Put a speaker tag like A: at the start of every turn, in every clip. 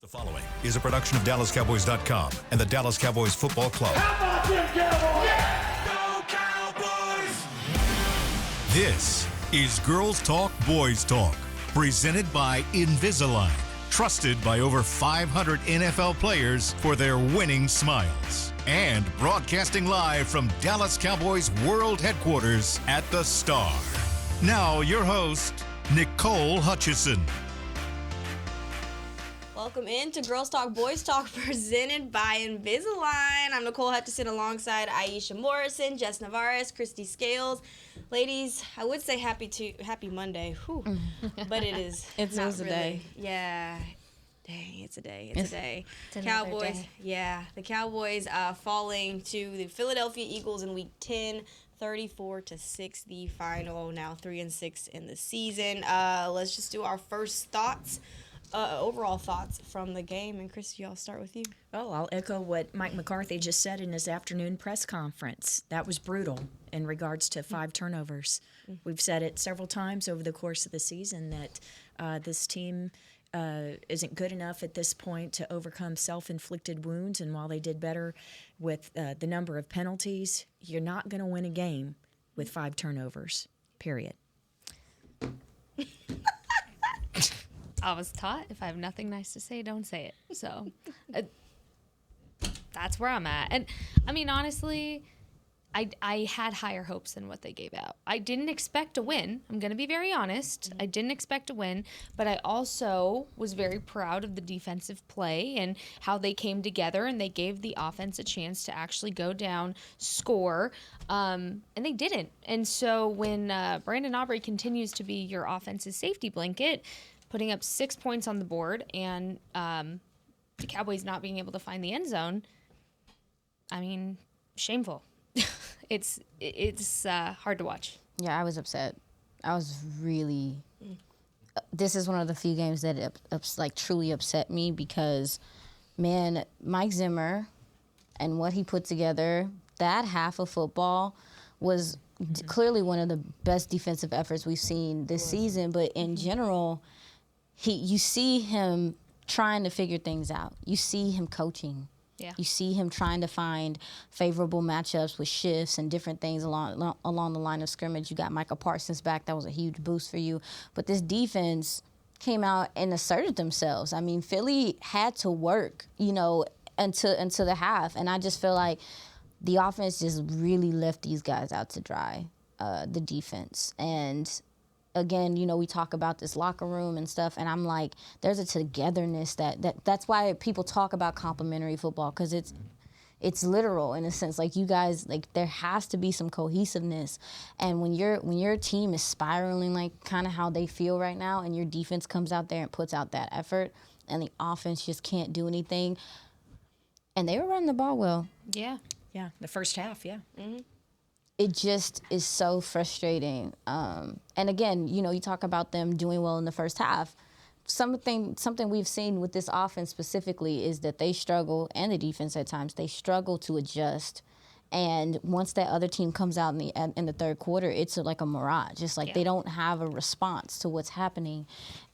A: The following is a production of DallasCowboys.com and the Dallas Cowboys Football Club.
B: How about them Cowboys?
A: Yeah! Go Cowboys! This is Girls Talk, Boys Talk, presented by Invisalign, trusted by over 500 NFL players for their winning smiles. And broadcasting live from Dallas Cowboys World Headquarters at the Star. Now, your host, Nicole Hutchison.
C: Welcome into Girls Talk, Boys Talk, presented by Invisalign. I'm Nicole Hutchison alongside Aisha Morrison, Jess Navarez, Christy Scales. Ladies, I would say happy Monday, but it is.
D: It's
C: not
D: a
C: really.
D: day.
C: Yeah. Dang, it's a day. It's a day.
D: It's
C: Cowboys,
D: day.
C: yeah. The Cowboys falling to the Philadelphia Eagles in Week 10. 34-6, the final. Now 3-6 in the season. Let's just do our first thoughts. Overall thoughts from the game. And Christy, I'll start with you.
D: Well, I'll echo what Mike McCarthy just said in his afternoon press conference. That was brutal in regards to 5 turnovers. We've said it several times over the course of the season that this team isn't good enough at this point to overcome self-inflicted wounds. And while they did better with the number of penalties, you're not going to win a game with 5 turnovers, period.
E: I was taught if I have nothing nice to say, don't say it. So that's where I'm at. And I mean, honestly, I had higher hopes than what they gave out. I didn't expect to win. I'm going to be very honest. I didn't expect to win, but I also was very proud of the defensive play and how they came together and they gave the offense a chance to actually go down, score, and they didn't. And so when Brandon Aubrey continues to be your offensive safety blanket, putting up 6 points on the board and the Cowboys not being able to find the end zone, I mean, shameful. It's hard to watch.
F: Yeah, I was upset. I was really. This is one of the few games that truly upset me because, man, Mike Zimmer and what he put together, that half of football was clearly one of the best defensive efforts we've seen this season. But in general, you see him trying to figure things out. You see him coaching.
E: Yeah.
F: You see him trying to find favorable matchups with shifts and different things along the line of scrimmage. You got Michael Parsons back. That was a huge boost for you. But this defense came out and asserted themselves. I mean, Philly had to work, until the half. And I just feel like the offense just really left these guys out to dry, the defense. And again, we talk about this locker room and stuff, and I'm like, there's a togetherness that's why people talk about complimentary football, because it's literal in a sense. Like, you guys, like, there has to be some cohesiveness, and when your team is spiraling like kind of how they feel right now, and your defense comes out there and puts out that effort, and the offense just can't do anything, and they were running the ball well.
D: Yeah, the first half, yeah.
F: Mm-hmm. It just is so frustrating. And again, you talk about them doing well in the first half. Something we've seen with this offense specifically is that they struggle, and the defense at times, they struggle to adjust. And once that other team comes out in the third quarter, it's like a mirage. It's like they don't have a response to what's happening.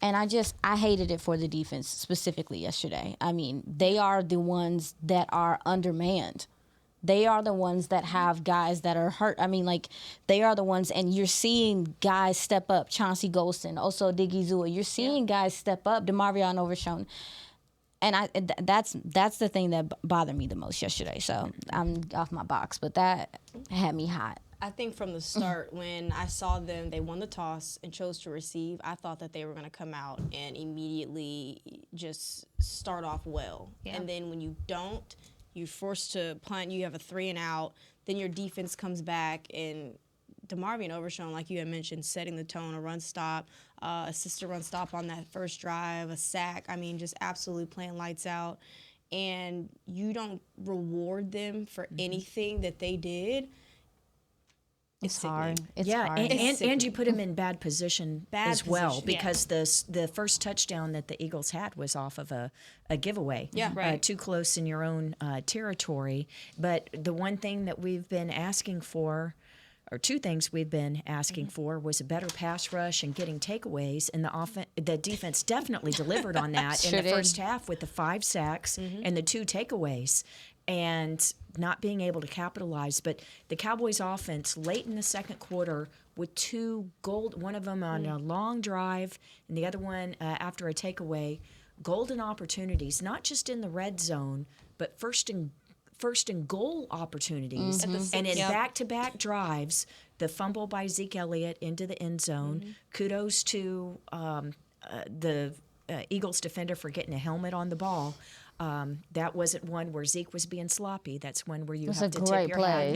F: And I hated it for the defense specifically yesterday. I mean, they are the ones that are undermanned. They are the ones that have guys that are hurt. I mean, like, they are the ones, and you're seeing guys step up. Chauncey Golston, also Diggy Zua. You're seeing guys step up. DeMarvion Overshown. And that's the thing that bothered me the most yesterday. So I'm off my box, but that had me hot.
C: I think from the start, when I saw them, they won the toss and chose to receive, I thought that they were going to come out and immediately just start off well. Yeah. And then when you don't, you're forced to punt, you have a 3-and-out, then your defense comes back, and DeMarvion Overshown, like you had mentioned, setting the tone, a run stop, assist a run stop on that first drive, a sack. I mean, just absolutely playing lights out. And you don't reward them for anything that they did.
F: It's hard. It's
D: hard. And you put him in bad position as well, because the first touchdown that the Eagles had was off of a giveaway.
C: Yeah, right.
D: Too close in your own territory. But the one thing that we've been asking for or two things we've been asking for was a better pass rush and getting takeaways, and the defense definitely delivered on that in the first half with the 5 sacks and the 2 takeaways, and not being able to capitalize. But the Cowboys offense late in the second quarter with 2 one of them on a long drive and the other one after a takeaway, golden opportunities, not just in the red zone, but first and goal opportunities. And in back-to-back drives, the fumble by Zeke Elliott into the end zone. Kudos to the Eagles defender for getting a helmet on the ball. That wasn't one where Zeke was being sloppy. That's one where you have to tip your hat.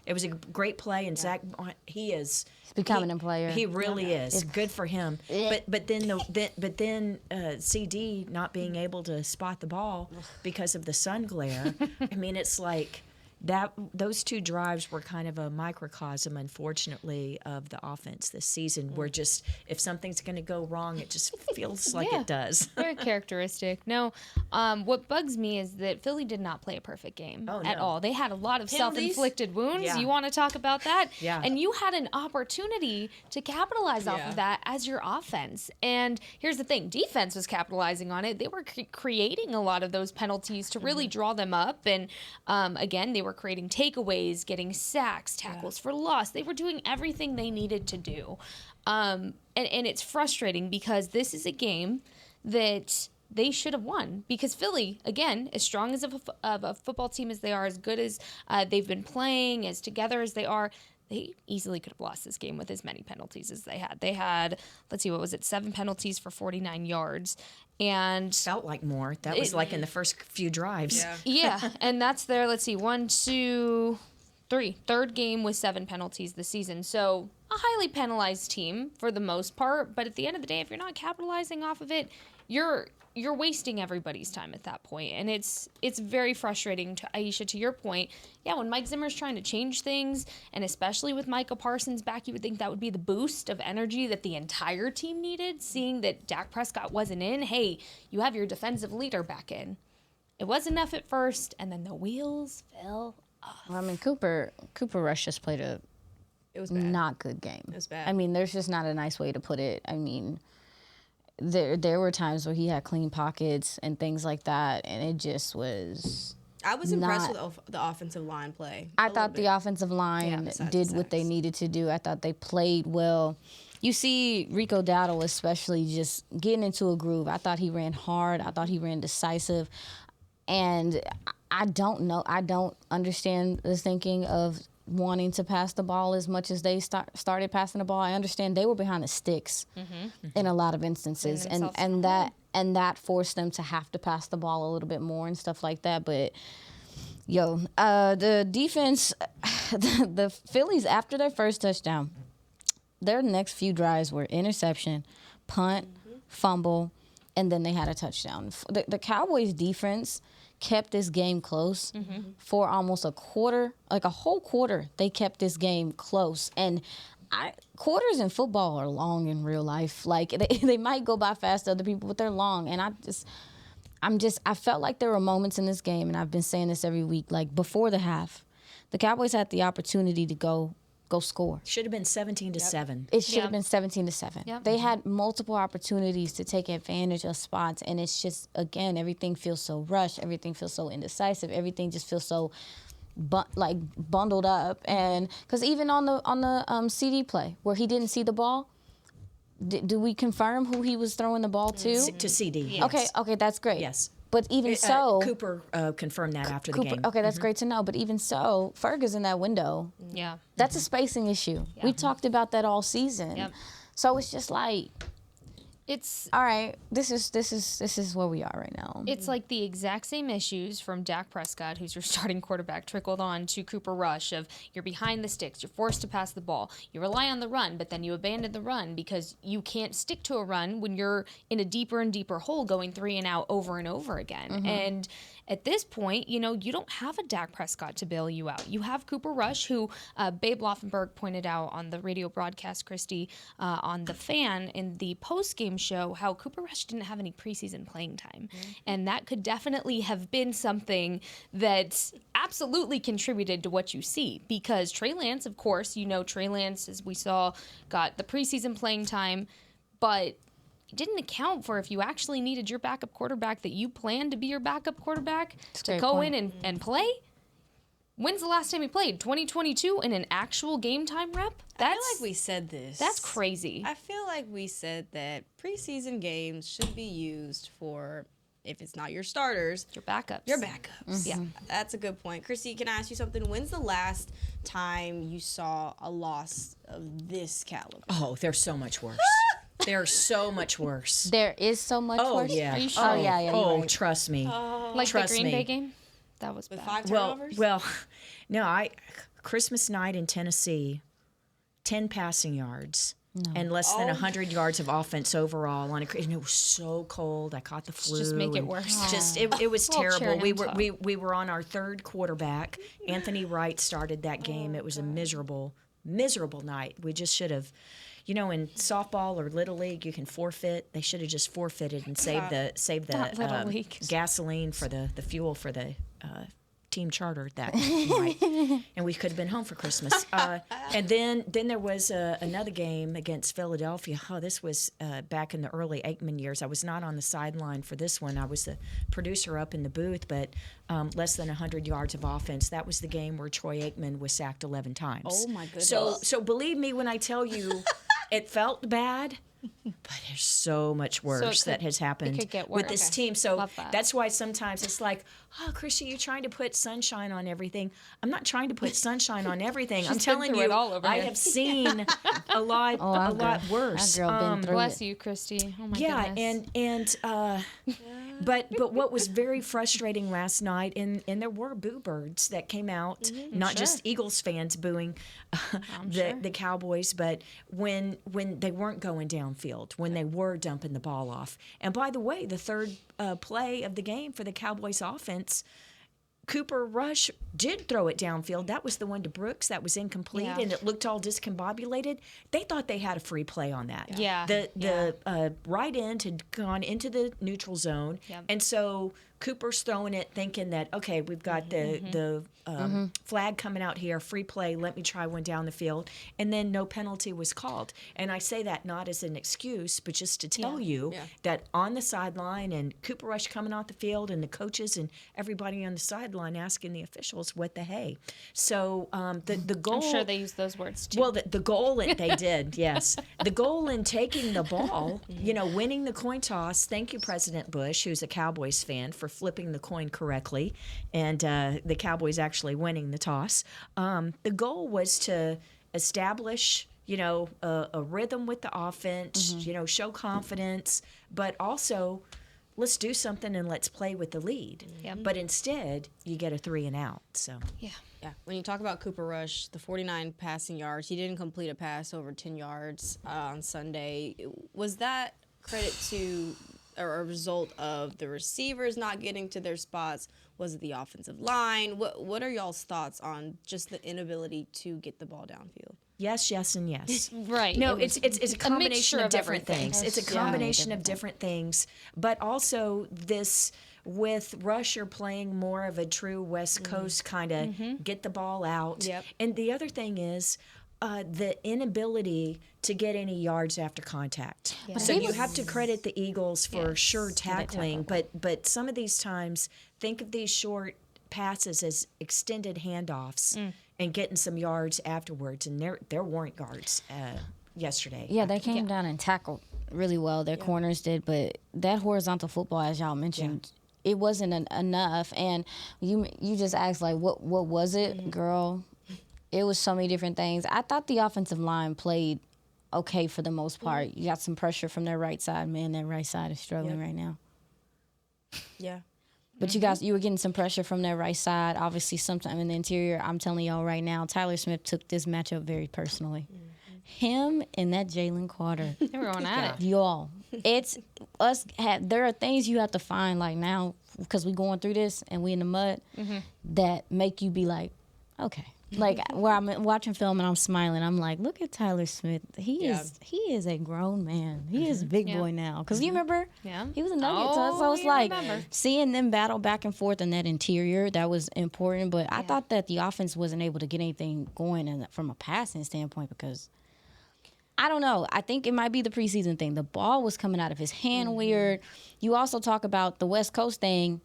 D: It was a great play, and Zach, he's becoming a player. He really is. Good for him. But then CD not being able to spot the ball because of the sun glare. I mean, it's like that. Those 2 drives were kind of a microcosm, unfortunately, of the offense this season. Where just if something's going to go wrong, it just feels like it does.
E: Very characteristic. No, what bugs me is that Philly did not play a perfect game at all. They had a lot of self-inflicted wounds. Yeah. You want to talk about that? Yeah. And you had an opportunity to capitalize off of that as your offense. And here's the thing. Defense was capitalizing on it. They were creating a lot of those penalties to really draw them up. And again, they were creating takeaways, getting sacks, tackles for loss. They were doing everything they needed to do. And it's frustrating because this is a game that they should have won, because Philly, again, as strong as of a football team as they are, as good as they've been playing, as together as they are, they easily could have lost this game with as many penalties as they had. They had, let's see, what was it, 7 penalties for 49 yards. And
D: felt like more. That was like in the first few drives.
E: Yeah, and that's their, let's see, 1, 2, 3. Third game with 7 penalties this season. So a highly penalized team for the most part. But at the end of the day, if you're not capitalizing off of it, you're wasting everybody's time at that point. And it's very frustrating, to Aisha, to your point. Yeah, when Mike Zimmer's trying to change things, and especially with Micah Parsons back, you would think that would be the boost of energy that the entire team needed, seeing that Dak Prescott wasn't in. Hey, you have your defensive leader back in. It was enough at first, and then the wheels fell off.
F: Well, I mean, Cooper Rush just played a not good game.
C: It was bad.
F: I mean, there's just not a nice way to put it. I mean, there were times where he had clean pockets and things like that, and it just was.
C: I was impressed with the offensive line play.
F: I thought the offensive line did what they needed to do. I thought they played well. You see Rico Dowdle especially just getting into a groove. I thought he ran hard. I thought he ran decisive. And I don't know. I don't understand the thinking of wanting to pass the ball as much as they started passing the ball. I understand they were behind the sticks in a lot of instances, and that forced them to have to pass the ball a little bit more and stuff like that. But the defense, the Phillies, after their first touchdown, their next few drives were interception, punt, fumble, and then they had a touchdown. The Cowboys defense kept this game close for almost a quarter, like a whole quarter. They kept this game close. And quarters in football are long in real life. Like, they might go by fast to other people, but they're long. And I felt like there were moments in this game, and I've been saying this every week, like before the half, the Cowboys had the opportunity to go score.
D: Should have been 17-7.
F: It should have been 17-7.
E: Yep.
F: They had multiple opportunities to take advantage of spots, and it's just, again, everything feels so rushed. Everything feels so indecisive. Everything just feels so bundled up. And because even on the CD play where he didn't see the ball, do we confirm who he was throwing the ball to?
D: To CD.
F: Yes. Okay, that's great.
D: Yes.
F: But even so,
D: Cooper confirmed that after the game.
F: Okay, that's great to know. But even so, Ferg is in that window.
E: Yeah,
F: that's a spacing issue. Yeah. We talked about that all season. Yep. So it's just like, it's all right. This is where we are right now.
E: It's like the exact same issues from Dak Prescott, who's your starting quarterback, trickled on to Cooper Rush. Of you're behind the sticks, you're forced to pass the ball, you rely on the run, but then you abandon the run because you can't stick to a run when you're in a deeper and deeper hole, going 3 and out over and over again. at this point, you don't have a Dak Prescott to bail you out. You have Cooper Rush, who Babe Loffenberg pointed out on the radio broadcast, Christy, on The Fan in the post-game show, how Cooper Rush didn't have any preseason playing time. And that could definitely have been something that absolutely contributed to what you see, because Trey Lance, of course, Trey Lance, as we saw, got the preseason playing time, but didn't account for if you actually needed your backup quarterback that you planned to be your backup quarterback to go in and play. When's the last time he played? 2022 in an actual game time rep?
C: I feel like we said this.
E: That's crazy.
C: I feel like we said that preseason games should be used for, if it's not your starters,
E: Your backups.
C: Yeah, that's a good point. Christy, can I ask you something? When's the last time you saw a loss of this caliber?
D: Oh, they're so much worse. They're so much worse.
F: There is so much worse.
D: Yeah.
E: Are you sure?
F: Oh, yeah, you're
D: Oh,
F: right.
D: trust me.
E: Like
D: Trust
E: the Green
D: me.
E: Bay game? That was
C: With
E: bad.
C: 5
D: Well,
C: turnovers?
D: no, Christmas night in Tennessee, 10 passing yards. And less than 100 yards of offense overall and it was so cold. I caught the flu.
E: Just make it
D: and
E: worse.
D: Just it was
E: Well,
D: terrible.
E: cheering
D: We
E: him
D: were
E: up.
D: we were on our third quarterback. Anthony Wright started that game. It was a miserable night. We just should have, in softball or little league, you can forfeit. They should have just forfeited and saved
E: Not Little
D: the
E: League.
D: gasoline for the fuel for the team charter that night, and we could have been home for Christmas. And then there was another game against Philadelphia. Oh, this was back in the early Aikman years. I was not on the sideline for this one. I was the producer up in the booth, but less than 100 yards of offense. That was the game where Troy Aikman was sacked 11 times.
C: Oh, my goodness.
D: So believe me when I tell you, it felt bad. But there's so much worse that has happened
E: could get
D: with
E: worse.
D: this
E: Okay.
D: team. So
E: Love that.
D: that's why sometimes it's like, oh, Christy, you're trying to put sunshine on everything. I'm not trying to put sunshine on everything. I'm
E: been
D: telling
E: through
D: you,
E: it all over
D: I
E: here.
D: have seen a lot worse.
F: That girl been through
E: Bless
F: it.
E: you, Christy. Oh my
D: Yeah,
E: goodness.
D: but what was very frustrating last night, and there were boo birds that came out, not just Eagles fans booing the Cowboys, but when they weren't going downfield, when they were dumping the ball off. And by the way, the third play of the game for the Cowboys offense, Cooper Rush did throw it downfield. That was the one to Brooks that was incomplete,
E: Yeah.
D: and it looked all discombobulated. They thought they had a free play on that.
E: Yeah.
D: The right end had gone into the neutral zone,
E: Yep.
D: and so Cooper's throwing it thinking that, okay, we've got the flag coming out here, free play, let me try one down the field, and then no penalty was called. And I say that not as an excuse, but just to tell you that on the sideline and Cooper Rush coming off the field and the coaches and everybody on the sideline asking the officials what the hey. So the goal...
E: I'm sure they use those words too.
D: Well, the goal, they did, yes. The goal in taking the ball, winning the coin toss, thank you, President Bush, who's a Cowboys fan, for flipping the coin correctly, and the Cowboys actually winning the toss. The goal was to establish, a rhythm with the offense, show confidence, but also let's do something and let's play with the lead.
E: Yep.
D: But instead, you get a 3 and out, so...
E: yeah.
C: Yeah, when you talk about Cooper Rush, the 49 passing yards, he didn't complete a pass over 10 yards on Sunday. Was that credit to or a result of the receivers not getting to their spots? Was it the offensive line? What are y'all's thoughts on just the inability to get the ball downfield?
D: Yes, yes, and yes.
E: Right.
D: No,
E: It was
D: it's a combination
E: mixture
D: of
E: of
D: different
E: everything.
D: things. It's a combination of different things, but also this with Rusher playing more of a true West Coast kind of get the ball out.
C: Yep.
D: And the other thing is the inability to get any yards after contact. So you have to credit the Eagles for sure tackling, but some of these times, think of these short passes as extended handoffs and getting some yards afterwards, and there weren't yards yesterday.
F: Yeah, they came down and tackled really well. Their corners did, but that horizontal football, as y'all mentioned, it wasn't enough. And you just asked, like, what was it, girl? It was so many different things. I thought the offensive line played okay for the most part. You got some pressure from their right side. Man, that right side is struggling right now.
C: Yeah.
F: But you were getting some pressure from their right side. Obviously, sometime in the interior, I'm telling y'all right now, Tyler Smith took this matchup very personally. Him and that Jalen Carter.
E: They were going at it.
F: Y'all, it's us. There are things you have to find. Like now, because we going through this and we in the mud, that make you be like, okay. Like where I'm watching film and I'm smiling, I'm like, look at Tyler Smith. He is a grown man. He is a big boy now. Because you remember, he was a Nugget. So it's like seeing them battle back and forth in that interior, that was important. But I thought that the offense wasn't able to get anything going from a passing standpoint because, I don't know. I think it might be the preseason thing. The ball was coming out of his hand weird. You also talk about the West Coast thing.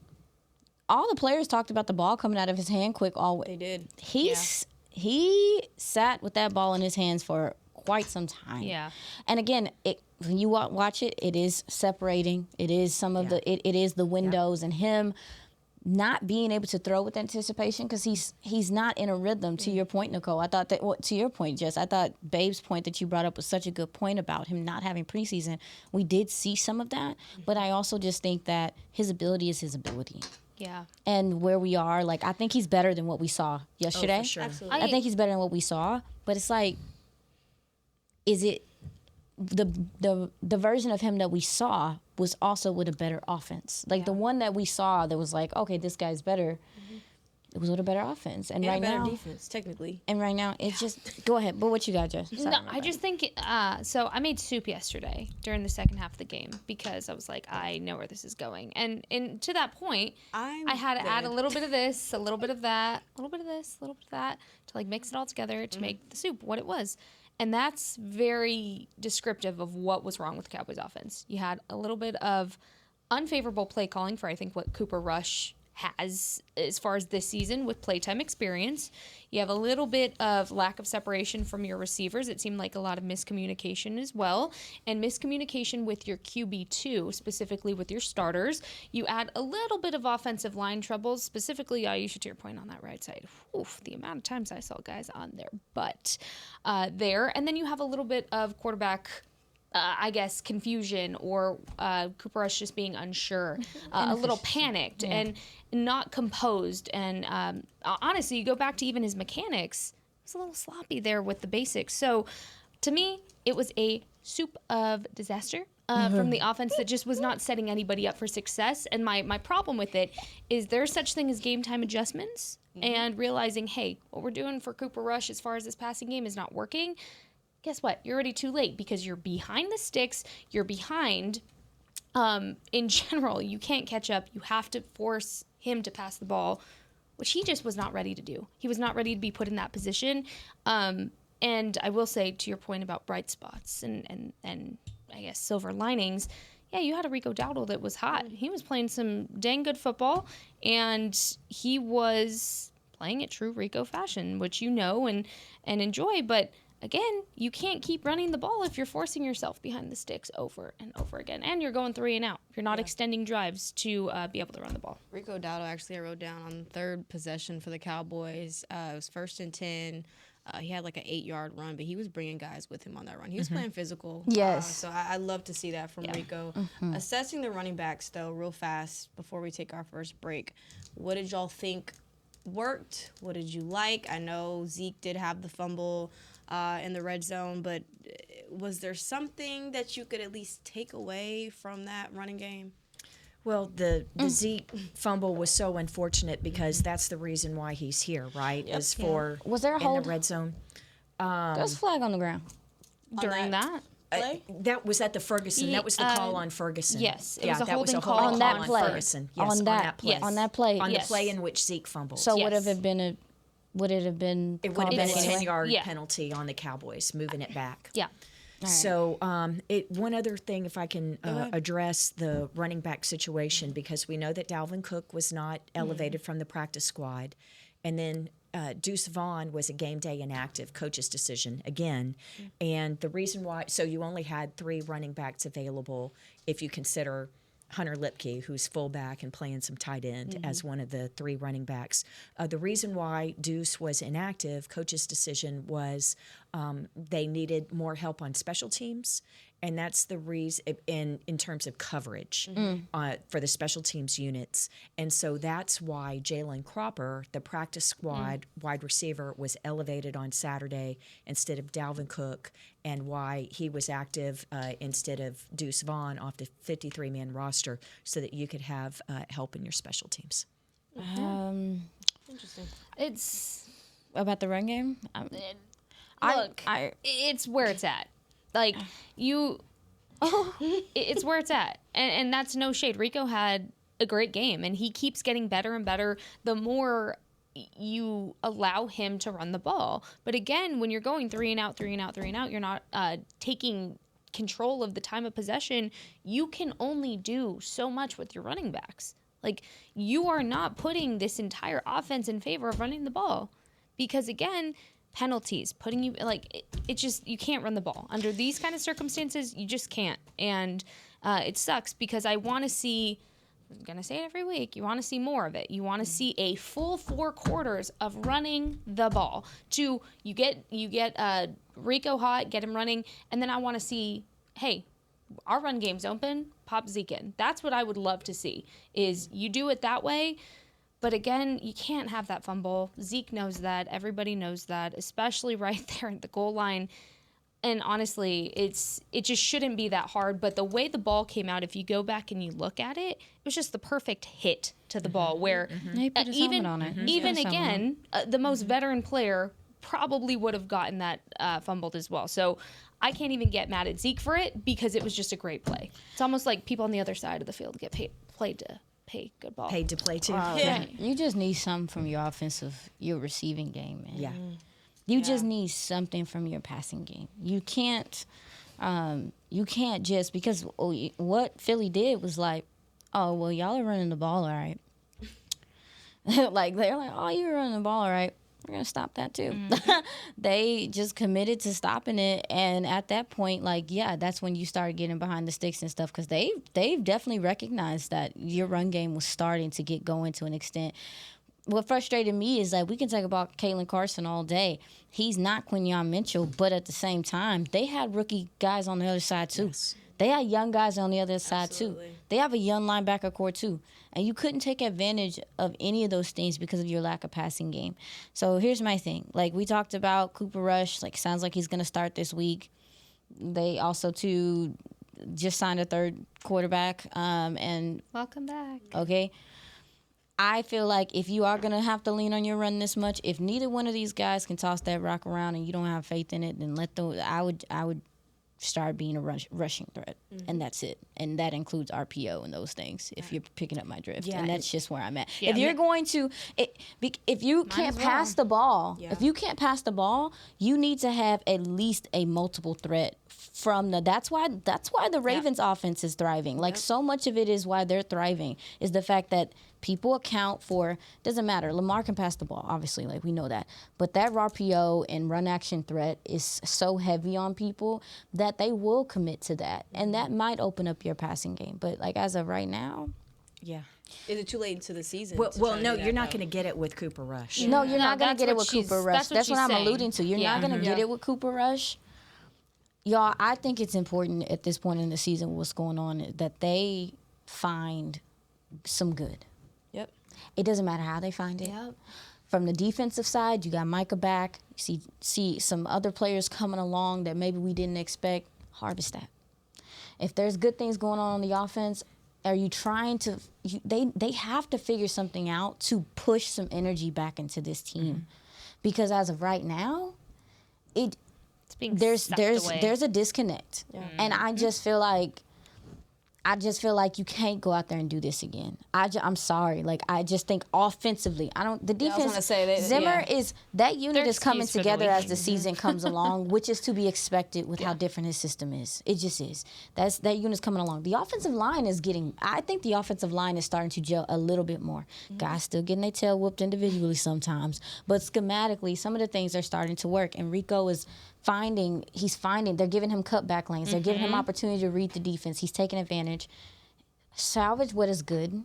F: All the players talked about the ball coming out of his hand quick.
C: They did.
F: He sat with that ball in his hands for quite some time.
E: Yeah.
F: And again, when you watch it, it is separating. It is some of it is the windows and him not being able to throw with anticipation because he's not in a rhythm. To your point, Nicole, I thought that. To your point, Jess, I thought Babe's point that you brought up was such a good point about him not having preseason. We did see some of that, but I also just think that his ability is his ability.
E: Yeah.
F: And where we are, like, I think he's better than what we saw yesterday.
D: Oh, for sure.
C: Absolutely.
F: I think he's better than what we saw. But it's like, is it the version of him that we saw was also with a better offense? Like the one that we saw that was like, okay, this guy's better. It was with a better offense, and right
C: a better
F: now,
C: defense, technically.
F: And right now, it's just go ahead. But what you got, Jess?
E: No, I just think so. I made soup yesterday during the second half of the game because I was like, I know where this is going, and to that point, I had to add a little bit of this, a little bit of that, a little bit of this, a little bit of that to like mix it all together to make the soup what it was. And that's very descriptive of what was wrong with the Cowboys offense. You had a little bit of unfavorable play calling for I think what Cooper Rush has as far as this season with playtime experience. You have a little bit of lack of separation from your receivers. It seemed like a lot of miscommunication as well, and miscommunication with your QB2, specifically with your starters. You add a little bit of offensive line troubles, specifically Aisha, to your point on that right side. Oof, the amount of times I saw guys on their butt there. And then you have a little bit of quarterback I guess, confusion or Cooper Rush just being unsure, a little panicked and not composed. And honestly, you go back to even his mechanics, it was a little sloppy there with the basics. So to me, it was a soup of disaster from the offense that just was not setting anybody up for success. And my problem with it is there's such thing as game time adjustments and realizing, hey, what we're doing for Cooper Rush as far as this passing game is not working. Guess what? You're already too late because you're behind the sticks. You're behind. In general, you can't catch up. You have to force him to pass the ball, which he just was not ready to do. He was not ready to be put in that position. And I will say, to your point about bright spots and I guess silver linings, yeah, you had a Rico Dowdle that was hot. He was playing some dang good football, and he was playing it true Rico fashion, which you know and enjoy, but again, you can't keep running the ball if you're forcing yourself behind the sticks over and over again. And you're going 3 and out. You're not extending drives to be able to run the ball.
C: Rico Dowdle, actually, I wrote down on third possession for the Cowboys. It was 1st and 10. He had like an 8-yard run, but he was bringing guys with him on that run. He was playing physical.
F: Yes.
C: So I love to see that from Rico. Assessing the running backs, though, real fast before we take our first break. What did y'all think worked? What did you like? I know Zeke did have the fumble in the red zone, but was there something that you could at least take away from that running game?
D: Well, the Zeke fumble was so unfortunate because that's the reason why he's here, right? Is for
F: was there a hold
D: in the red zone?
F: There was a flag on the ground
E: During that?
D: That was at the Ferguson. That was the call on Ferguson.
E: Yes, it was a holding call
F: on that play.
D: Ferguson. Yes,
F: on that
D: play.
E: Yes.
F: On that play.
D: On the play in which Zeke fumbled.
F: So
E: Yes.
F: would it have been
D: it would have been a
F: anyway?
D: 10-yard penalty on the Cowboys, moving it back.
E: Yeah.
F: Right.
D: So one other thing, if I can address the running back situation, because we know that Dalvin Cook was not elevated from the practice squad, and then Deuce Vaughn was a game day inactive, coach's decision again. And the reason why, so you only had 3 running backs available if you consider Hunter Lipke, who's fullback and playing some tight end, as one of the 3 running backs. The reason why Deuce was inactive, coach's decision, was They needed more help on special teams, and that's the reason in terms of coverage for the special teams units. And so that's why Jalen Cropper, the practice squad wide receiver, was elevated on Saturday instead of Dalvin Cook, and why he was active instead of Deuce Vaughn off the 53-man roster, so that you could have help in your special teams.
C: Interesting.
E: It's
F: About the run game?
E: look, it's where it's at. Like it's where it's at, and that's no shade. Rico had a great game, and he keeps getting better and better the more you allow him to run the ball. But again, when you're going 3 and out, you're not taking control of the time of possession. You can only do so much with your running backs. Like, you are not putting this entire offense in favor of running the ball, because again, penalties, putting you it just, you can't run the ball under these kind of circumstances. You just can't, and it sucks, because I want to see. I'm gonna say it every week. You want to see more of it. You want to see a full 4 quarters of running the ball. You get Rico hot, get him running, and then I want to see, hey, our run game's open, pop Zeke in. That's what I would love to see. Is you do it that way. But again, you can't have that fumble. Zeke knows that. Everybody knows that, especially right there at the goal line. And honestly, it just shouldn't be that hard. But the way the ball came out, if you go back and you look at it, it was just the perfect hit to the ball. Where
F: He put his helmet on it.
E: even again, the most veteran player probably would have gotten that fumbled as well. So I can't even get mad at Zeke for it, because it was just a great play. It's almost like people on the other side of the field get paid to play good ball.
D: Paid to play too.
F: Yeah. You just need something from your receiving game, man.
D: Yeah.
F: You just need something from your passing game. You can't just, because what Philly did was like, oh, well, y'all are running the ball all right. Like, they're like, oh, you're running the ball all right. We're going to stop that too. They just committed to stopping it. And at that point, like, yeah, that's when you started getting behind the sticks and stuff, because they've definitely recognized that your run game was starting to get going to an extent. What frustrated me is that we can talk about Kalen Carson all day. He's not Quinyon Mitchell, but at the same time, they had rookie guys on the other side too. Yes. They had young guys on the other side too. They have a young linebacker core too. And you couldn't take advantage of any of those things because of your lack of passing game. So here's my thing. Like, we talked about Cooper Rush. Like, sounds like he's going to start this week. They also too just signed a third quarterback. And
E: Welcome back.
F: Okay. I feel like if you are going to have to lean on your run this much, if neither one of these guys can toss that rock around and you don't have faith in it, then I would start being a rushing threat, and that's it. And that includes RPO and those things, if you're picking up my drift. Yeah, and that's just where I'm at. Yeah, if you're going to, if you can't pass the ball, you need to have at least a multiple threat from that's why the Ravens offense is thriving. Like, so much of it is why they're thriving is the fact that people account for, doesn't matter, Lamar can pass the ball, obviously, like, we know that. But that RPO and run action threat is so heavy on people that they will commit to that. And that might open up your passing game. But, like, as of right now,
D: yeah.
C: Is it too late into the season?
D: Well, no, you're not going to get it with Cooper Rush.
F: No, you're not going to get it with Cooper Rush. That's what I'm alluding to. You're not going to get it with Cooper Rush. Y'all, I think it's important at this point in the season, what's going on, that they find some good.
C: Yep.
F: It doesn't matter how they find it. Yep. From the defensive side, you got Micah back. You see some other players coming along that maybe we didn't expect. Harvest that. If there's good things going on the offense, are you trying to? They have to figure something out to push some energy back into this team, because as of right now, there's a disconnect, and I just feel like you can't go out there and do this again. I'm sorry. Like, I just think offensively, the defense.
C: I was gonna say
F: Zimmer is that unit is coming together as the season comes along, which is to be expected with how different his system is. It just is. That unit's coming along. The offensive line is I think the offensive line is starting to gel a little bit more. Guys still getting their tail whooped individually sometimes, but schematically, some of the things are starting to work. And Rico is they're giving him cutback lanes. They're giving him opportunity to read the defense. He's taking advantage. Salvage what is good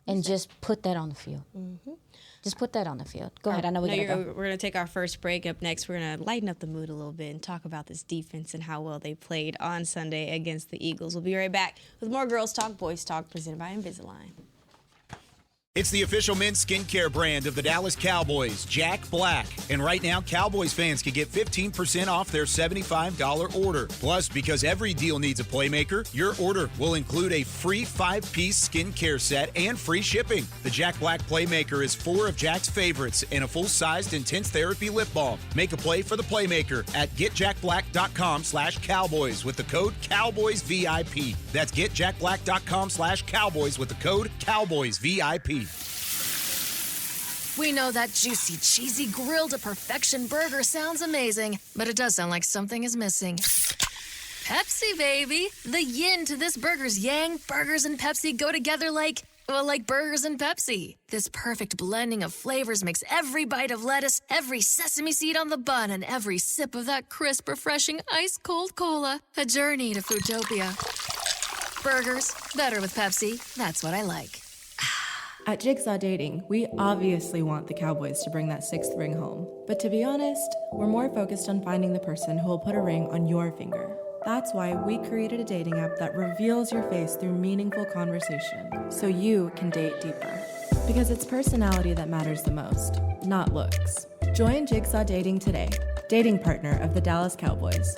F: and just put that on the field. Just put that on the field. Go ahead. I know we gotta go.
C: We're going to take our first break. Up next, we're going to lighten up the mood a little bit and talk about this defense and how well they played on Sunday against the Eagles. We'll be right back with more Girls Talk, Boys Talk, presented by Invisalign.
B: It's the official men's skincare brand of the Dallas Cowboys, Jack Black. And right now, Cowboys fans can get 15% off their $75 order. Plus, because every deal needs a playmaker, your order will include a free 5-piece skincare set and free shipping. The Jack Black Playmaker is 4 of Jack's favorites and a full-sized intense therapy lip balm. Make a play for the Playmaker at getjackblack.com/Cowboys with the code CowboysVIP. That's getjackblack.com/Cowboys with the code CowboysVIP.
G: We know that juicy, cheesy, grilled to perfection burger sounds amazing, but it does sound like something is missing. Pepsi, baby! The yin to this burger's yang. Burgers and Pepsi go together like burgers and Pepsi. This perfect blending of flavors makes every bite of lettuce, every sesame seed on the bun, and every sip of that crisp, refreshing, ice-cold cola a journey to Foodtopia. Burgers, better with Pepsi. That's what I like.
H: At Jigsaw Dating, we obviously want the Cowboys to bring that 6th ring home. But to be honest, we're more focused on finding the person who will put a ring on your finger. That's why we created a dating app that reveals your face through meaningful conversation, so you can date deeper. Because it's personality that matters the most, not looks. Join Jigsaw Dating today, dating partner of the Dallas Cowboys.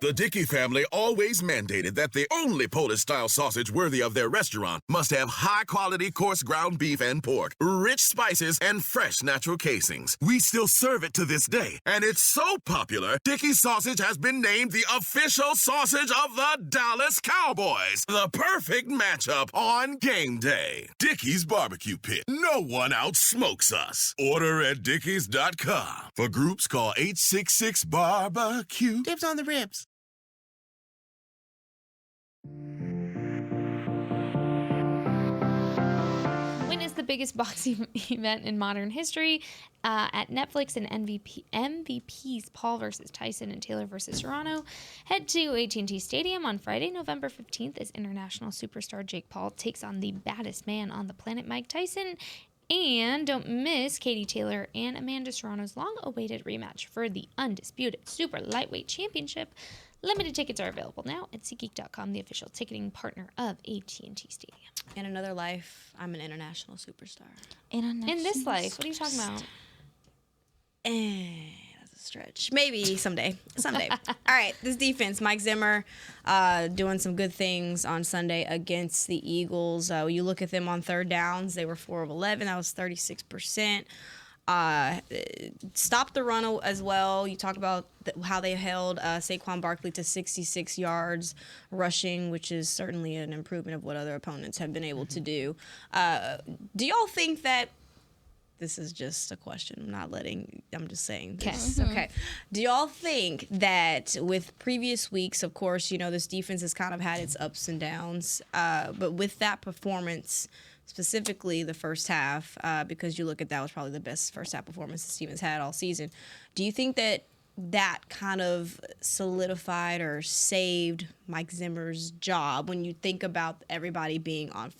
I: The Dickey family always mandated that the only Polish-style sausage worthy of their restaurant must have high-quality coarse ground beef and pork, rich spices, and fresh natural casings. We still serve it to this day, and it's so popular, Dickey's sausage has been named the official sausage of the Dallas Cowboys. The perfect matchup on game day. Dickey's Barbecue Pit. No one outsmokes us. Order at dickeys.com. For groups, call 866-BARBECUE.
J: Dibs on the ribs.
E: When is the biggest boxing event in modern history? At Netflix and MVPs Paul versus Tyson and Taylor versus Serrano. Head to AT&T Stadium on Friday, November 15th, as international superstar Jake Paul takes on the baddest man on the planet, Mike Tyson. And don't miss Katie Taylor and Amanda Serrano's long-awaited rematch for the undisputed super lightweight championship. Limited tickets are available now at SeatGeek.com, the official ticketing partner of AT&T Stadium.
C: In another life, I'm an international superstar.
E: In this life, what are you talking about?
C: That's a stretch. Maybe someday. All right, this defense, Mike Zimmer doing some good things on Sunday against the Eagles. You look at them on third downs, they were 4 of 11. That was 36%. Stopped the run as well. You talk about how they held Saquon Barkley to 66 yards rushing, which is certainly an improvement of what other opponents have been able to do. Do y'all think that this is just a question? I'm just saying this. Okay. Do y'all think that with previous weeks, of course, this defense has kind of had its ups and downs, but with that performance, specifically the first half, because you look at that was probably the best first half performance the Stevens had all season. Do you think that kind of solidified or saved Mike Zimmer's job when you think about everybody being on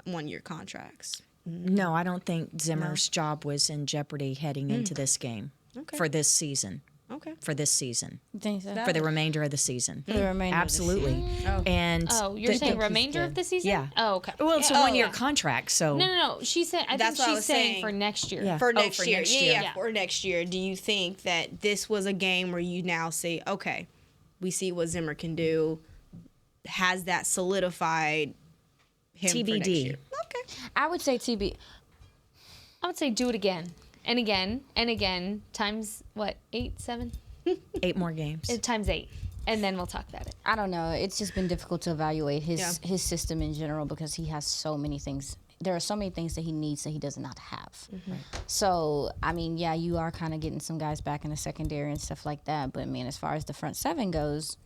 C: one-year contracts?
D: No, I don't think Zimmer's job was in jeopardy heading into this game for this season.
C: Okay.
D: For this season.
F: Think so?
D: For the remainder of the season.
F: For the remainder
D: Absolutely.
F: of the season.
D: And
E: you're saying remainder of the season?
D: Yeah.
E: Oh, okay.
D: Well, it's a one-year contract, so.
E: No. She said. I think she's saying for next year.
D: Yeah.
C: For next
D: for
C: year.
D: next year.
C: Yeah, for next year. Do you think that this was a game where you now say, okay, we see what Zimmer can do? Has that solidified him
D: TBD.
C: for next year? Okay.
F: I would say TB.
E: I would say do it again and again and again times what? 8, 7?
D: 8 more games.
E: Times 8. And then we'll talk about it.
F: I don't know. It's just been difficult to evaluate his system in general because he has so many things. There are so many things that he needs that he does not have.
C: Mm-hmm.
F: So, I mean, yeah, you are kind of getting some guys back in the secondary and stuff like that. But, I mean, as far as the front seven goes,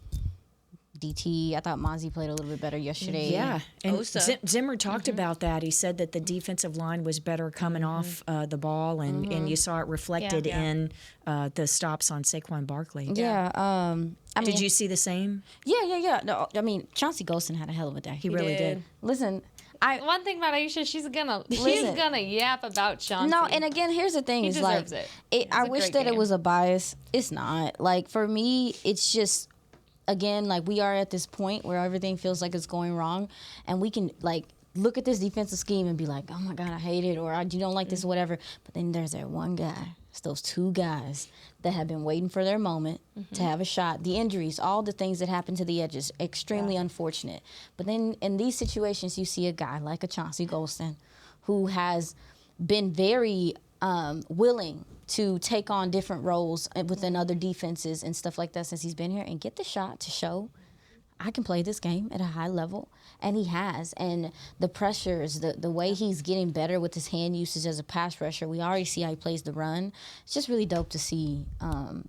F: DT. I thought Mozzie played a little bit better yesterday.
D: Yeah, and
C: Osa.
D: Zimmer talked about that. He said that the defensive line was better coming off the ball, and you saw it reflected in the stops on Saquon Barkley.
F: Yeah. I mean,
D: Did you see the same?
F: Yeah. No, I mean, Chauncey Golston had a hell of a day.
D: He really did.
F: Listen,
E: One thing about Aisha, she's gonna yap about Chauncey.
F: No, and again, here's the thing:
E: He
F: is like,
E: deserves it.
F: I
E: a
F: wish
E: great
F: that it
E: game.
F: was a bias. It's not. Like for me, it's just, again, like we are at this point where everything feels like it's going wrong, and we can like look at this defensive scheme and be like, oh my God, I hate it, or I don't like this, or whatever. But then there's that one guy. It's those two guys that have been waiting for their moment to have a shot. The injuries, all the things that happen to the edges, extremely unfortunate. But then in these situations, you see a guy like a Chauncey Golston who has been very willing to take on different roles within other defenses and stuff like that since he's been here and get the shot to show I can play this game at a high level, and he has. And the pressures, the way he's getting better with his hand usage as a pass rusher, we already see how he plays the run. It's just really dope to see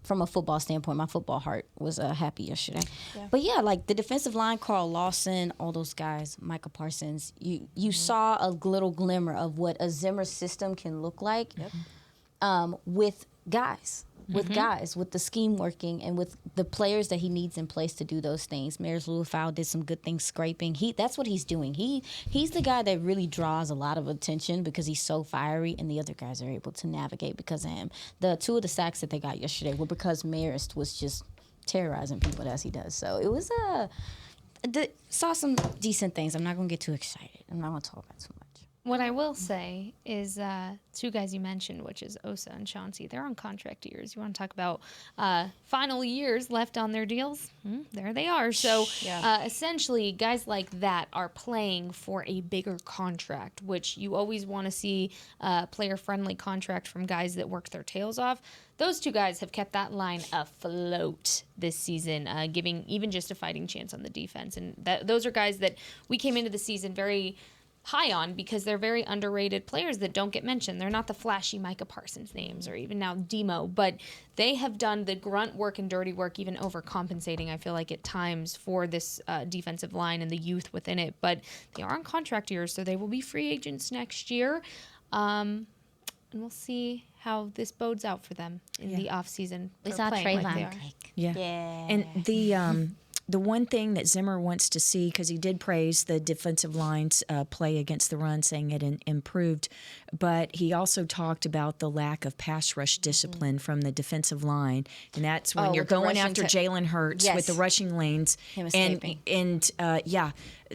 F: from a football standpoint. My football heart was happy yesterday. Yeah. But, yeah, like the defensive line, Carl Lawson, all those guys, Micah Parsons, you saw a little glimmer of what a Zimmer system can look like with guys. With the scheme working and with the players that he needs in place to do those things. Maris Lulafau did some good things scraping. That's what he's doing. He's the guy that really draws a lot of attention because he's so fiery, and the other guys are able to navigate because of him. The two of the sacks that they got yesterday were because Marist was just terrorizing people as he does. So it was saw some decent things. I'm not going to get too excited. I'm not going to talk about too much.
E: What I will say is two guys you mentioned, which is Osa and Chauncey, they're on contract years. You want to talk about final years left on their deals? There they are. So essentially, guys like that are playing for a bigger contract, which you always want to see a player-friendly contract from guys that work their tails off. Those two guys have kept that line afloat this season, giving even just a fighting chance on the defense. And those are guys that we came into the season very high on because they're very underrated players that don't get mentioned. They're not the flashy Micah Parsons names or even now Demo, but they have done the grunt work and dirty work, even overcompensating, I feel like, at times for this defensive line and the youth within it. But they are on contract years, so they will be free agents next year. And we'll see how this bodes out for them in the offseason.
F: We saw Trayvon.
D: Yeah. And the one thing that Zimmer wants to see, because he did praise the defensive line's play against the run, saying it improved, but he also talked about the lack of pass rush discipline from the defensive line, and that's when you're going after Jalen Hurts with the rushing lanes, and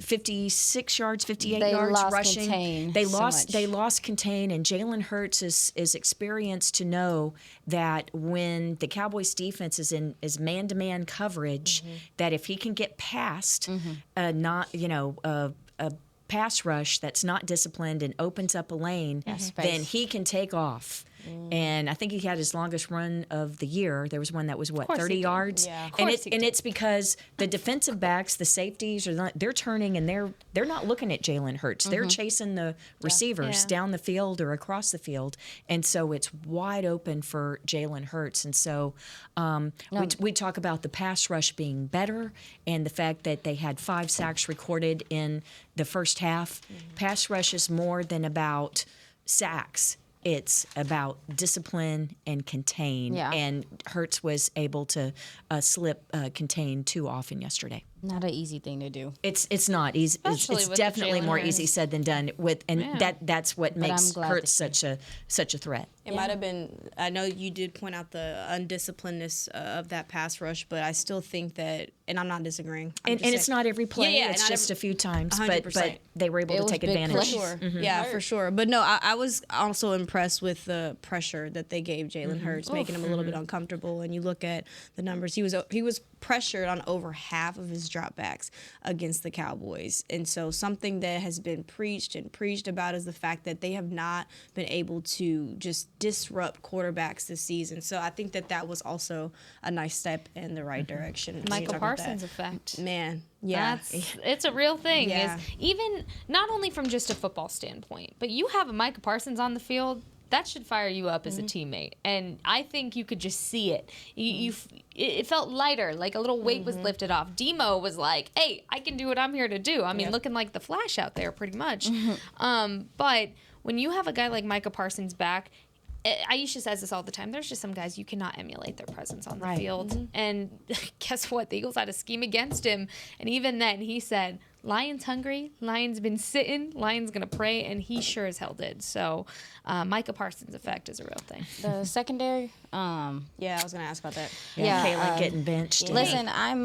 D: 56 yards, 58 yards rushing.
F: Contain
D: they lost contain, and Jalen Hurts is experienced to know that when the Cowboys defense is man-to-man coverage, that if he can get past a pass rush that's not disciplined and opens up a lane, then he can take off. And I think he had his longest run of the year. There was one that was 30 yards, and it's because the defensive backs, the safeties, they're turning and they're not looking at Jalen Hurts. They're chasing the receivers down the field or across the field, and so it's wide open for Jalen Hurts. And so we talk about the pass rush being better and the fact that they had 5 sacks recorded in the first half. Pass rush is more than about sacks. It's about discipline and contain, and Hurts was able to contain too often yesterday.
F: Not an easy thing to do.
D: It's not easy. It's definitely more easy said than done. That's what makes Hurts such a threat.
C: It might have been. I know you did point out the undisciplinedness of that pass rush, but I still think that, and I'm not disagreeing.
D: And it's not every play. It's just a few times, but they were able to take advantage.
C: For sure. Yeah, for sure. But no, I was also impressed with the pressure that they gave Jalen Hurts, making him a little bit uncomfortable. And you look at the numbers; he was pressured on over half of his dropbacks against the Cowboys. And so something that has been preached about is the fact that they have not been able to just disrupt quarterbacks this season. So I think that was also a nice step in the right direction.
E: Michael Parsons effect.
C: Man, yeah.
E: It's a real thing.
C: Yeah.
E: Is even not only from just a football standpoint, but you have a Micah Parsons on the field, that should fire you up as a teammate. And I think you could just see it. It felt lighter, like a little weight was lifted off. Demo was like, hey, I can do what I'm here to do. I mean, looking like the Flash out there pretty much. But when you have a guy like Micah Parsons back, Aisha says this all the time. There's just some guys you cannot emulate their presence on the field. And guess what? The Eagles had a scheme against him. And even then, he said, Lions hungry, Lions been sitting, Lions going to pray, and he sure as hell did. So Micah Parsons' effect is a real thing.
F: The secondary?
C: Yeah, I was going to ask about that.
D: Yeah, Kayla getting benched.
F: Listen, I'm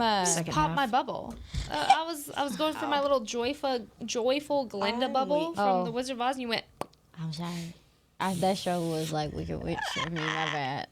E: Pop my bubble. I was going through my little joyful Glenda bubble from The Wizard of Oz, and you went,
F: I'm sorry. That show was like Wicked Witch of me, my bad.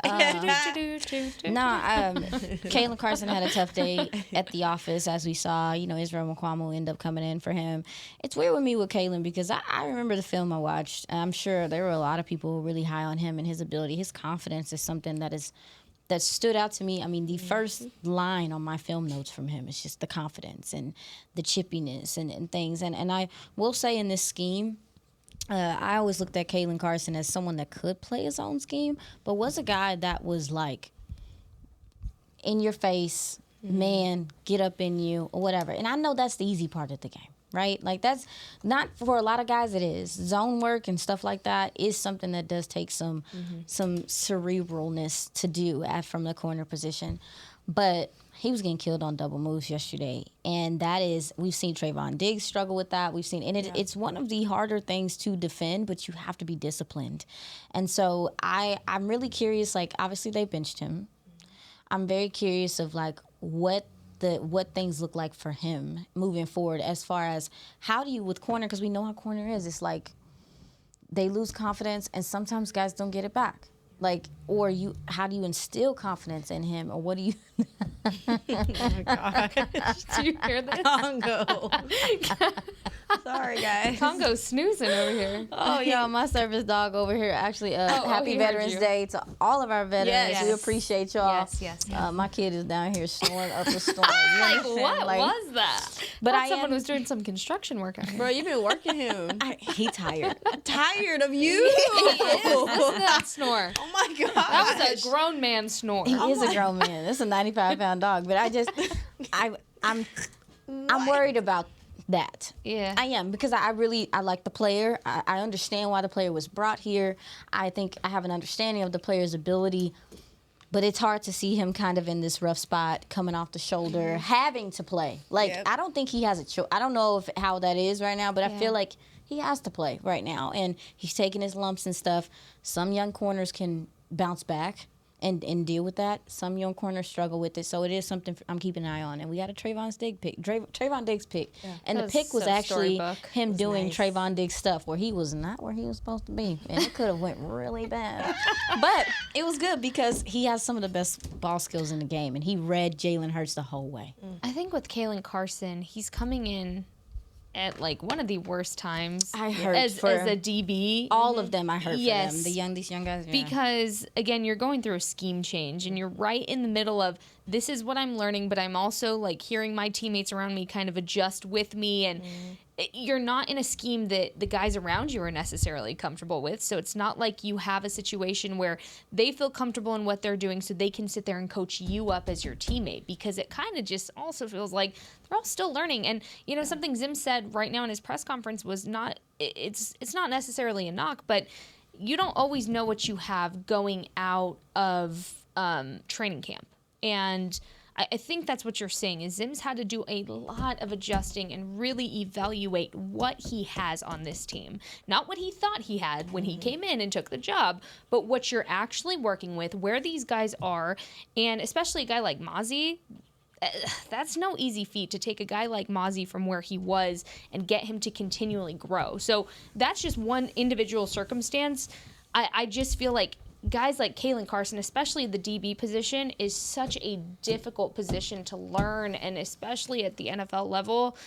F: Kalen Carson had a tough day at the office, as we saw. Israel McQuamo ended up coming in for him. It's weird with me with Kalen because I remember the film I watched. I'm sure there were a lot of people really high on him and his ability. His confidence is something that stood out to me. I mean, the first line on my film notes from him is just the confidence and the chippiness and things. And I will say in this scheme, I always looked at Kalen Carson as someone that could play his own scheme, but was a guy that was like in your face, man, get up in you, or whatever. And I know that's the easy part of the game, right? Like that's not for a lot of guys. It is zone work and stuff like that is something that does take some cerebralness to do from the corner position, but he was getting killed on double moves yesterday, and we've seen Trayvon Diggs struggle with that. It's one of the harder things to defend, but you have to be disciplined. And so I'm really curious. Like, obviously they benched him. I'm very curious of like what things look like for him moving forward, as far as how do you with corner, because we know how corner is. It's like they lose confidence, and sometimes guys don't get it back. Like, or how do you instill confidence in him, or what do you?
C: Oh my gosh!
E: Do you hear that?
C: Congo. Sorry, guys.
E: Congo's snoozing over here.
F: Oh, yeah, my service dog over here. Actually, happy Veterans Day to all of our veterans.
C: Yes.
F: We appreciate y'all.
E: Yes.
F: My kid is down here snoring up a storm.
E: Like, what was that?
F: But
E: someone was doing some construction work out here.
C: Bro, you've been working him.
F: He tired.
C: Tired of you.
E: Listen to that snore.
C: Oh my god.
E: That was a grown man snore.
F: He is a grown man. It's a 95-pound dog. But I'm worried about that.
E: Yeah.
F: I am, because I like the player. I understand why the player was brought here. I think I have an understanding of the player's ability, but it's hard to see him kind of in this rough spot, coming off the shoulder, having to play. Like, I don't think he has a choice. I don't know how that is right now, but I feel like he has to play right now, and he's taking his lumps and stuff. Some young corners can bounce back and deal with that. Some young corners struggle with it, so it is something I'm keeping an eye on. And we got a Trayvon Diggs pick, and the pick was actually him doing nice Trayvon Diggs stuff where he was not where he was supposed to be, and it could have went really bad. But it was good because he has some of the best ball skills in the game, and he read Jalen Hurts the whole way.
E: I think with Kalen Carson, he's coming in at like one of the worst times.
F: I heard
E: as a DB.
F: All of them I heard for
E: yes,
F: them. These young guys. Yeah.
E: Because again, you're going through a scheme change, and you're right in the middle of this is what I'm learning, but I'm also like hearing my teammates around me kind of adjust with me, and you're not in a scheme that the guys around you are necessarily comfortable with. So it's not like you have a situation where they feel comfortable in what they're doing so they can sit there and coach you up as your teammate, because it kind of just also feels like they're all still learning. And, you know, something Zim said right now in his press conference was it's not necessarily a knock, but you don't always know what you have going out of training camp. And I think that's what you're saying, is Zim's had to do a lot of adjusting and really evaluate what he has on this team. Not what he thought he had when he came in and took the job, but what you're actually working with, where these guys are, and especially a guy like Mozzie. That's no easy feat to take a guy like Mozzie from where he was and get him to continually grow. So that's just one individual circumstance. I just feel like guys like Kalen Carson, especially the DB position, is such a difficult position to learn, and especially at the NFL level,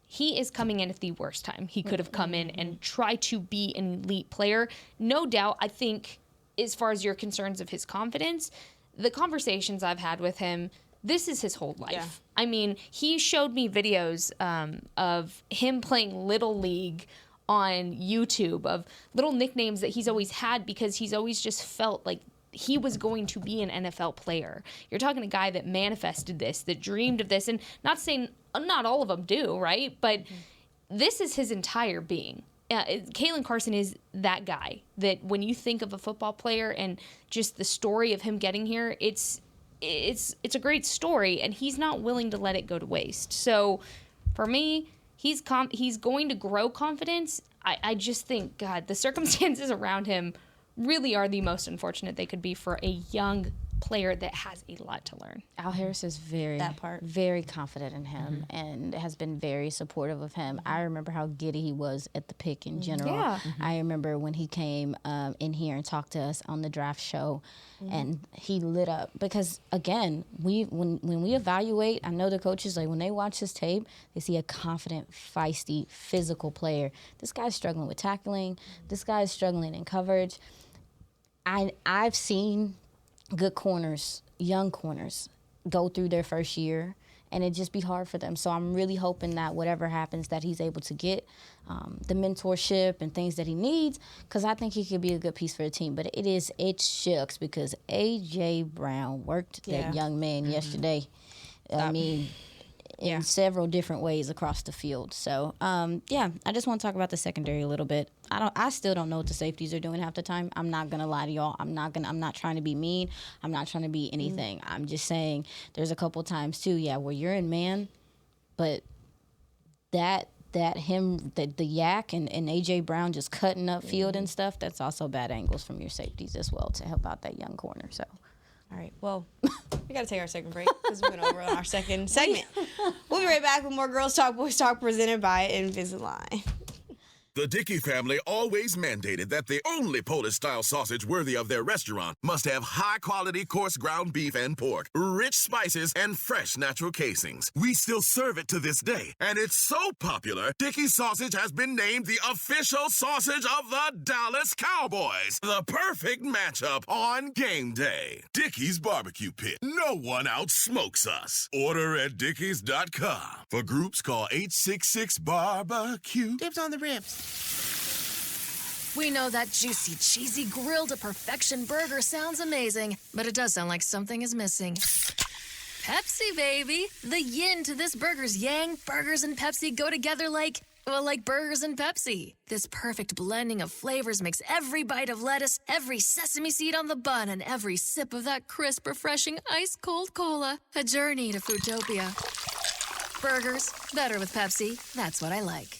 E: he is coming in at the worst time. He could have come in and tried to be an elite player. No doubt, I think, as far as your concerns of his confidence, the conversations I've had with him, this is his whole life. Yeah. I mean, he showed me videos of him playing Little League on YouTube of little nicknames that he's always had because he's always just felt like he was going to be an NFL player. You're talking a guy that manifested this, that dreamed of this, and not saying not all of them do, right? But this is his entire being. Kalen Carson is that guy that when you think of a football player and just the story of him getting here, it's a great story, and he's not willing to let it go to waste. So for me, he's going to grow confidence. I just think, God, the circumstances around him really are the most unfortunate they could be for a young player that has a lot to learn.
F: Al Harris is very confident in him and has been very supportive of him. I remember how giddy he was at the pick in general.
E: Yeah.
F: I remember when he came in here and talked to us on the draft show, and he lit up because, again, when we evaluate, I know the coaches, like when they watch his tape, they see a confident, feisty, physical player. This guy's struggling with tackling. This guy's struggling in coverage. I've seen good corners, young corners, go through their first year, and it just be hard for them. So I'm really hoping that whatever happens, that he's able to get the mentorship and things that he needs, because I think he could be a good piece for the team. But it shucks because A.J. Brown worked that young man yesterday. I mean, in several different ways across the field. So, I just want to talk about the secondary a little bit. I still don't know what the safeties are doing half the time. I'm not gonna lie to y'all. I'm not trying to be mean. I'm not trying to be anything. I'm just saying there's a couple times too, where you're in man, but the Yak and AJ Brown just cutting up field and stuff, that's also bad angles from your safeties as well to help out that young corner. So.
C: All right, well, we got to take our second break because we went over on our second segment. We'll be right back with more Girls Talk, Boys Talk presented by Invisalign.
I: The Dickey family always mandated that the only Polish-style sausage worthy of their restaurant must have high-quality coarse ground beef and pork, rich spices, and fresh natural casings. We still serve it to this day, and it's so popular, Dickey's sausage has been named the official sausage of the Dallas Cowboys. The perfect matchup on game day. Dickey's Barbecue Pit. No one outsmokes us. Order at dickeys.com. For groups, call 866-BARBECUE.
J: Dibs on the ribs.
G: We know that juicy, cheesy, grilled to perfection burger sounds amazing, but it does sound like something is missing. Pepsi, baby. The yin to this burger's yang. Burgers and Pepsi go together like burgers and Pepsi. This perfect blending of flavors makes every bite of lettuce, every sesame seed on the bun, and every sip of that crisp, refreshing, ice-cold cola a journey to Foodtopia. Burgers, better with Pepsi. That's what I like.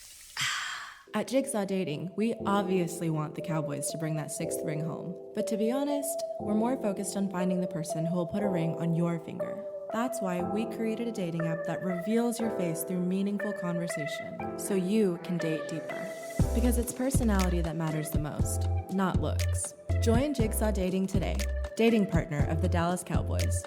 H: At Jigsaw Dating, we obviously want the Cowboys to bring that sixth ring home. But to be honest, we're more focused on finding the person who will put a ring on your finger. That's why we created a dating app that reveals your face through meaningful conversation, so you can date deeper. Because it's personality that matters the most, not looks. Join Jigsaw Dating today, dating partner of the Dallas Cowboys.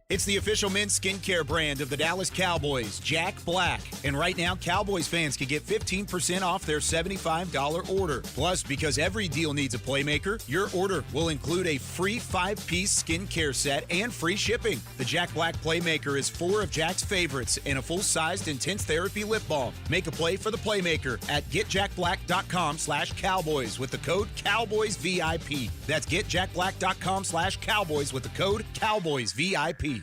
B: It's the official men's skincare brand of the Dallas Cowboys, Jack Black. And right now, Cowboys fans can get 15% off their $75 order. Plus, because every deal needs a playmaker, your order will include a free 5-piece skincare set and free shipping. The Jack Black Playmaker is 4 of Jack's favorites and a full-sized intense therapy lip balm. Make a play for the Playmaker at getjackblack.com/Cowboys with the code CowboysVIP. That's getjackblack.com/Cowboys with the code CowboysVIP.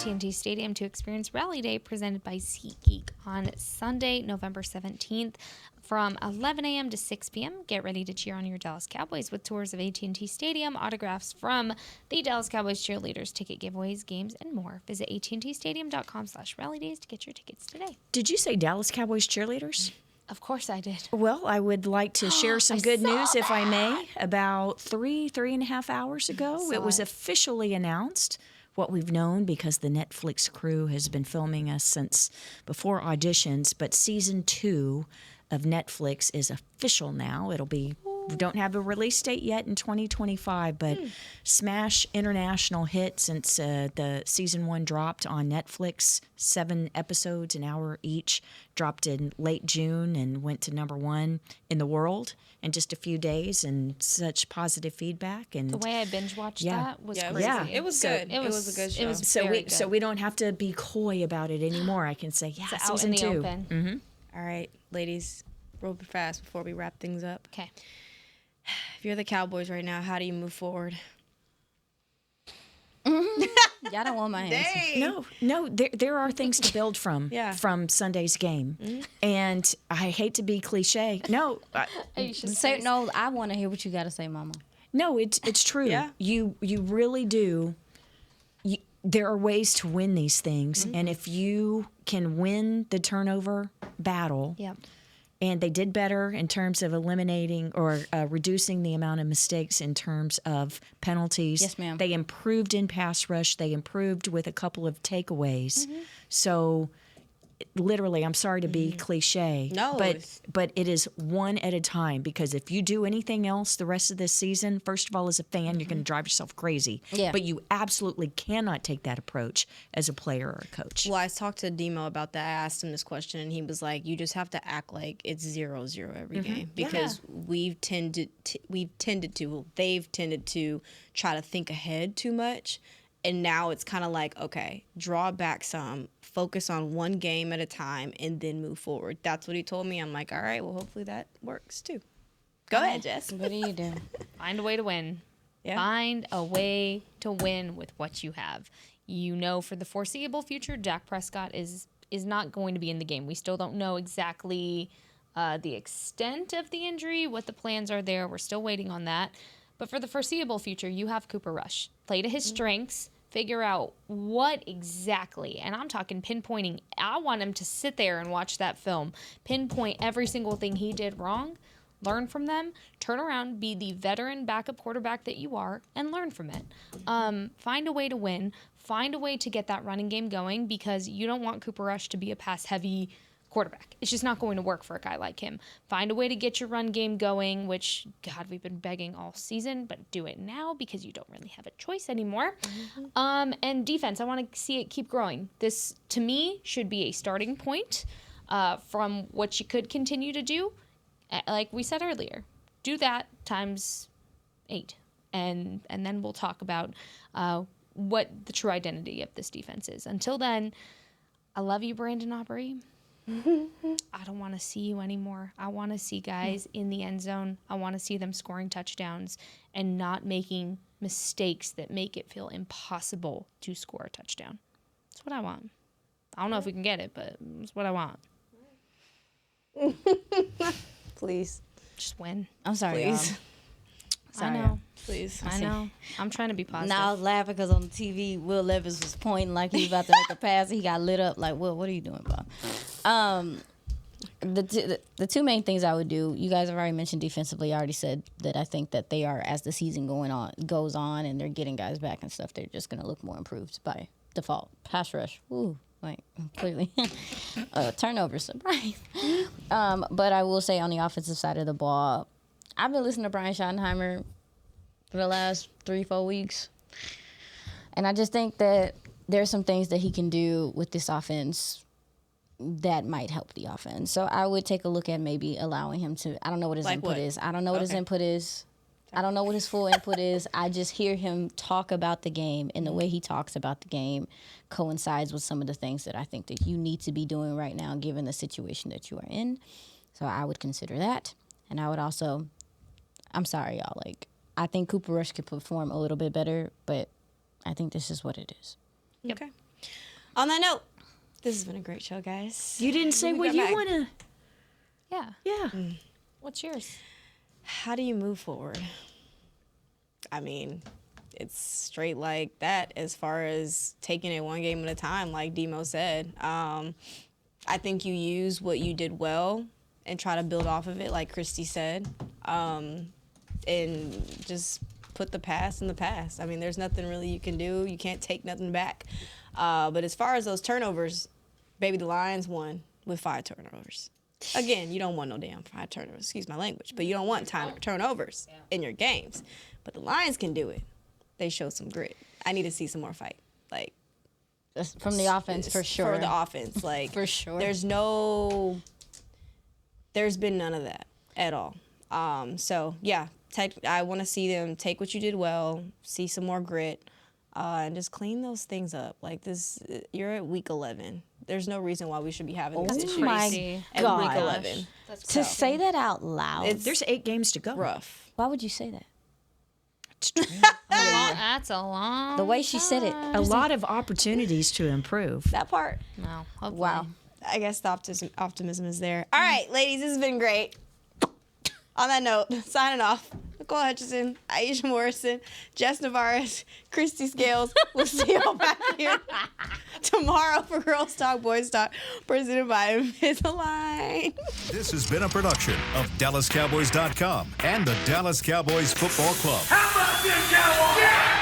E: AT&T Stadium to experience Rally Day presented by SeatGeek on Sunday, November 17th from 11 a.m. to 6 p.m. Get ready to cheer on your Dallas Cowboys with tours of AT&T Stadium, autographs from the Dallas Cowboys cheerleaders, ticket giveaways, games, and more. Visit AT&TStadium.com/rallydays to get your tickets today.
D: Did you say Dallas Cowboys cheerleaders?
E: Of course I did.
D: Well, I would like to share some good news, if I may. About 3.5 hours ago, it was officially announced, what we've known because the Netflix crew has been filming us since before auditions, but season 2 of Netflix is official now. It'll be We don't have a release date yet in 2025, but smash international hit since the season 1 dropped on Netflix. 7 episodes, an hour each, dropped in late June and went to number 1 in the world in just a few days, and such positive feedback. And
E: The way I binge watched
D: Yeah.
E: that was
C: Yeah,
E: crazy.
C: it was good. It was a good show.
E: It was
D: so
E: very
D: we
E: good.
D: so we don't have to be coy about it anymore. I can say, yeah,
E: It's out
D: season
E: in the
D: 2.
E: open.
C: All right, ladies, real fast before we wrap things up.
E: Okay.
C: If you're the Cowboys right now, how do you move forward?
F: Y'all don't want my answer.
D: No, there are things to build from
C: Yeah.
D: from Sunday's game. And I hate to be cliche. No,
F: Say no. I want to hear what you got to say, Mama.
D: no, it's true.
C: Yeah.
D: You really do. There are ways to win these things, and if you can win the turnover battle,
E: Yep.
D: and they did better in terms of eliminating or reducing the amount of mistakes in terms of penalties.
F: Yes, ma'am.
D: They improved in pass rush. They improved with a couple of takeaways. So, literally, I'm sorry to be cliche,
C: No,
D: but it is one at a time, because if you do anything else the rest of this season, first of all, as a fan, you're going to drive yourself crazy.
F: Yeah.
D: But you absolutely cannot take that approach as a player or a coach.
C: Well, I talked to Demo about that. I asked him this question, and he was like, "You just have to act like it's 0-0 every game, because they've tended to try to think ahead too much, and now it's kind of like, okay, draw back some, focus on one game at a time, and then move forward." That's what he told me. I'm like, all right, well, hopefully that works too. Go ahead, Jess.
F: What do you do?
E: Find a way to win.
C: Yeah.
E: Find a way to win with what you have. You know, for the foreseeable future, Dak Prescott is not going to be in the game. We still don't know exactly the extent of the injury, what the plans are there. We're still waiting on that. But for the foreseeable future, you have Cooper Rush. Play to his strengths. Figure out what exactly, and I'm talking pinpointing. I want him to sit there and watch that film, pinpoint every single thing he did wrong, learn from them, turn around, be the veteran backup quarterback that you are, and learn from it. Find a way to win. Find a way to get that running game going, because you don't want Cooper Rush to be a pass-heavy quarterback. It's just not going to work for a guy like him. Find a way to get your run game going, which, God, we've been begging all season, but do it now because you don't really have a choice anymore. And defense, I want to see it keep growing. This, to me, should be a starting point from what you could continue to do. Like we said earlier, do that times 8. And then we'll talk about what the true identity of this defense is. Until then, I love you, Brandon Aubrey. I don't want to see you anymore. I want to see guys in the end zone. I want to see them scoring touchdowns and not making mistakes that make it feel impossible to score a touchdown. That's what I want. I don't know if we can get it, but it's what I want.
C: Please.
E: Just win.
F: I'm sorry,
C: Please.
F: y'all.
E: I know.
C: Please.
E: I know. I'm trying to be positive.
F: Now I was laughing because on the TV, Will Levis was pointing like he was about to make a pass. He got lit up like, Will, what are you doing, Bob? The two main things I would do, you guys have already mentioned defensively. I already said that I think that they are, as the season goes on and they're getting guys back and stuff, they're just going to look more improved by default. Pass rush, woo, like completely. Turnover, surprise. But I will say on the offensive side of the ball, I've been listening to Brian Schottenheimer for the last 3-4 weeks. And I just think that there's some things that he can do with this offense that might help the offense. So I would take a look at maybe allowing him to, I don't know what his input is. I don't know what his input is. I don't know what his full input is. I just hear him talk about the game, and the way he talks about the game coincides with some of the things that I think that you need to be doing right now given the situation that you are in. So I would consider that. And I would also, I'm sorry, y'all, like, I think Cooper Rush could perform a little bit better, but I think this is what it is.
C: Yep. Okay. On that note, this has been a great show, guys.
D: You didn't say what you want to.
E: Yeah.
D: Yeah.
E: What's yours?
C: How do you move forward? I mean, it's straight like that as far as taking it one game at a time, like Demo said. I think you use what you did well and try to build off of it, like Christy said, and just put the past in the past. I mean, there's nothing really you can do. You can't take nothing back. But as far as those turnovers, baby, the Lions won with 5 turnovers. Again, you don't want no damn 5 turnovers. Excuse my language, but you don't want turnovers in your games. But the Lions can do it. They show some grit. I need to see some more fight. Like
F: From the offense, for sure.
C: For the offense, like
F: for sure.
C: There's been none of that at all. So yeah, I want to see them take what you did well, see some more grit, and just clean those things up. Like this, you're at week 11. There's no reason why we should be having this issue
F: my
C: at
F: gosh.
C: week 11.
F: To say that out loud,
D: There's 8 games to go.
C: Rough.
F: why would you say that?
D: It's true.
E: That's a long
F: The way she said it.
D: A lot of opportunities to improve.
C: That part.
E: No. Hopefully.
C: Wow. I guess the optimism is there. All right, ladies, this has been great. On that note, signing off. Nicole Hutchison, Aisha Morrison, Jess Navarez, Christy Scales. We'll see y'all back here tomorrow for Girls Talk, Boys Talk, presented by Invisalign.
A: This has been a production of DallasCowboys.com and the Dallas Cowboys Football Club.
J: How about this, Cowboys? Yeah!